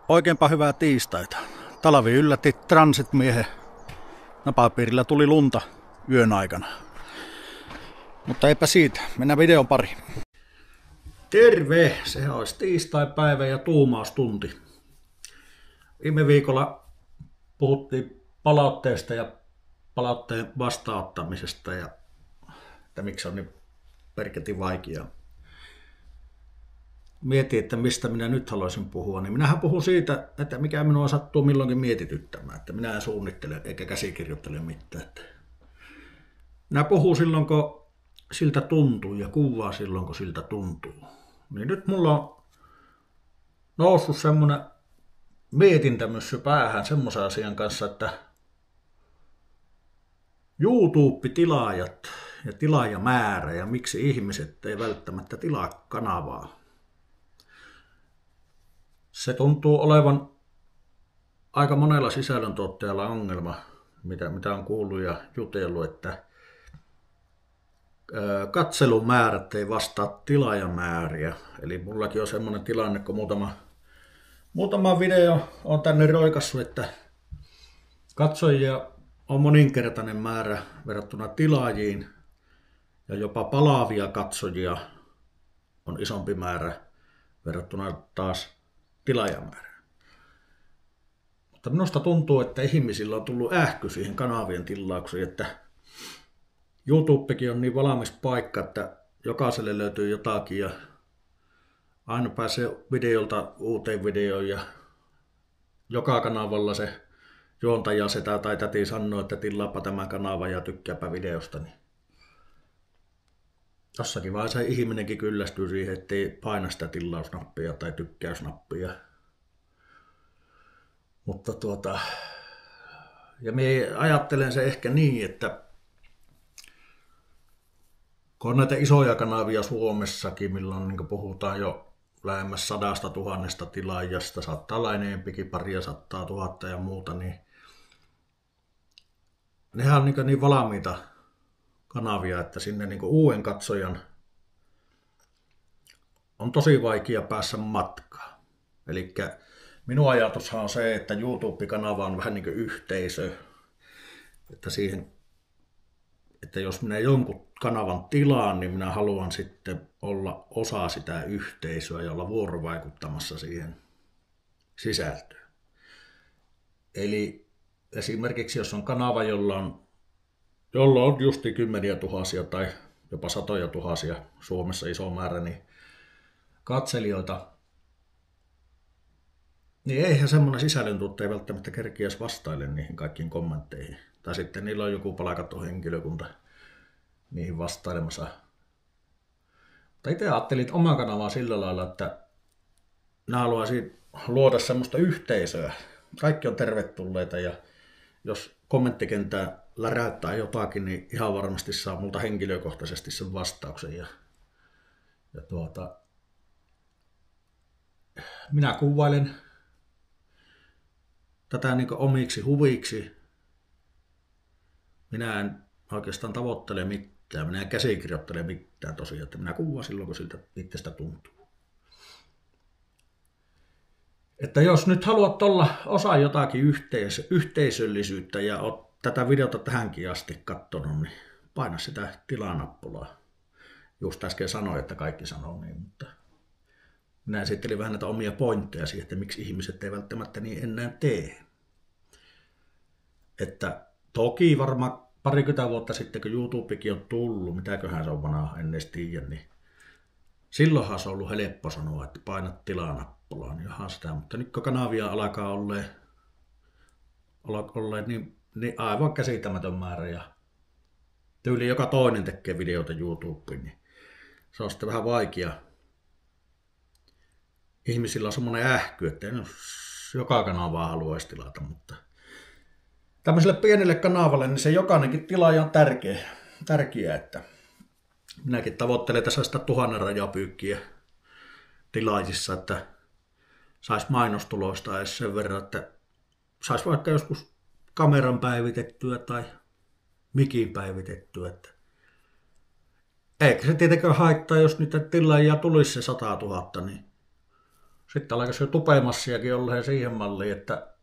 Oikeinpa hyvää tiistaita. Talvi yllätti transitmiehen. Napapiirillä tuli lunta yön aikana. Mutta eipä siitä, mennään videon pari. Terve! Sehän olisi tiistaipäivä ja tuumaustunti. Viime viikolla puhuttiin palautteesta ja palautteen vastaanottamisesta ja että miksi se on niin perketin vaikeaa. Mietin, että mistä minä nyt haluaisin puhua, niin minähän puhun siitä, että mikä minua sattuu milloinkin mietityttämään, että minä en suunnittele eikä käsikirjoittele mitään. Minä puhun silloin, kun siltä tuntuu ja kuvaa silloin, kun siltä tuntuu. Niin nyt mulla on noussut semmoinen mietintämyssy päähän semmoisen asian kanssa, että YouTube-tilaajat ja tilaajamäärä ja miksi ihmiset ei välttämättä tilaa kanavaa. Se tuntuu olevan aika monella sisällöntuottajalla ongelma, mitä on kuullut ja jutellut, että katselumäärät ei vastaa tilaajamääriä. Eli mullakin on semmoinen tilanne, kun muutama video on tänne roikassut, että katsojia on moninkertainen määrä verrattuna tilaajiin ja jopa palaavia katsojia on isompi määrä verrattuna taas tilaajamäärään. Mutta minusta tuntuu, että ihmisillä on tullut ähky siihen kanavien tilauksiin, että YouTubekin on niin valmis paikka, että jokaiselle löytyy jotakin ja aina pääsee videolta uuteen videoon ja joka kanavalla se juontaja setä tai täti sanoo, että tilaapa tämä kanava ja tykkääpä videosta. Niin jossakin vaiheessa ihminenkin kyllästyy siihen, ettei paina sitä tilausnappia tai tykkäysnappia. Mutta ja minä ajattelen se ehkä niin, että kun on näitä isoja kanavia Suomessakin, milloin niin puhutaan jo lähemmäs 100 000 tilaajasta, saattaa olla enempikin, 200 000 ja muuta, niin nehän on niin valmiita kanavia, että sinne niin uuden katsojan on tosi vaikea päässä matkaan. Eli minun ajatushan on se, että YouTube-kanava on vähän niin kuin yhteisö, että siihen, että jos minä jonkun kanavan tilaan, niin minä haluan sitten olla osa sitä yhteisöä ja olla vuorovaikuttamassa siihen sisältöön. Eli esimerkiksi jos on kanava, jolla on justi 10 000 tai jopa 100 000 Suomessa iso määrä niin katselijoita, niin eihän semmoinen sisällöntuottaja välttämättä kerkiäisi vastaille niihin kaikkiin kommentteihin. Tai sitten niillä on joku palkattu henkilökunta niihin vastailemassa. Mutta itse ajattelin oman kanavaa sillä lailla, että minä haluaisin luoda semmoista yhteisöä. Kaikki on tervetulleita ja jos kommenttikentää läräyttää jotakin, niin ihan varmasti saa multa henkilökohtaisesti sen vastauksen. Ja minä kuvailen tätä niin omiksi huviksi. Minä en oikeastaan tavoittele mitään, minä en käsikirjoittele mitään tosiaan, että minä kuvaan silloin, kun siltä itsestä tuntuu. Että jos nyt haluat olla osa jotakin yhteisöllisyyttä ja olet tätä videota tähänkin asti katsonut, niin paina sitä tilanappulaa. Just äsken sanoin, että kaikki sanoo niin, mutta minä esittelin vähän näitä omia pointteja siihen, että miksi ihmiset ei välttämättä niin enää tee. Että toki varmaan 20 vuotta sitten, kun YouTubekin on tullut, mitäköhän se on vanha, en edes tiedä, niin silloinhan se on ollut helppo sanoa, että painat tilanappulaa, niin ihan sitä. Mutta nyt kun kanavia alkaa olleen niin aivan käsittämätön määrä ja tyyli joka toinen tekee videota YouTubeen, niin se on sitten vähän vaikea. Ihmisillä on semmoinen ähky, että ei joka kanavaa haluaisi tilata, mutta tämmöiselle pienelle kanavalle niin se jokainenkin tilaaja on tärkeä, että minäkin tavoittelen tässä sitä 1000 rajapyykkiä tilaajissa, että saisi mainostuloista edes sen verran, että saisi vaikka joskus kameran päivitettyä tai mikin päivitettyä. Että eikä se tietenkään haittaa, jos niitä tilaajia tulisi se 100 000, niin Sitten alkaisi jo tupemassiakin olla siihen malliin, että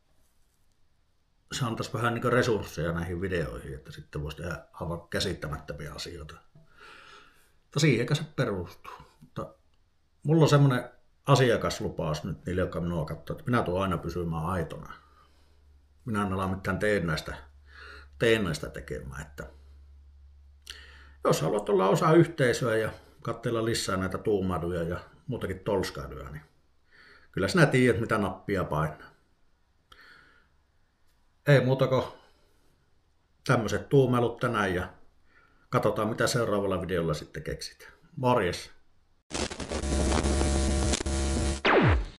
se antaisi vähän niin resursseja näihin videoihin, että sitten voisi tehdä aivan käsittämättömiä asioita. Mutta siihen se perustuu. Mutta mulla on semmoinen asiakaslupaus nyt niille, jotka minua katsoo, että minä tulen aina pysymään aitona. Minä en ala mitään teennäistä tekemään. Että jos haluat olla osa yhteisöä ja katsella lisää näitä tuumailuja ja muutakin tolskailuja, niin kyllä sinä tiedät, mitä nappia painaa. Ei muuta kuin tämmöiset tuumailut tänään ja katsotaan, mitä seuraavalla videolla sitten keksit. Morjes!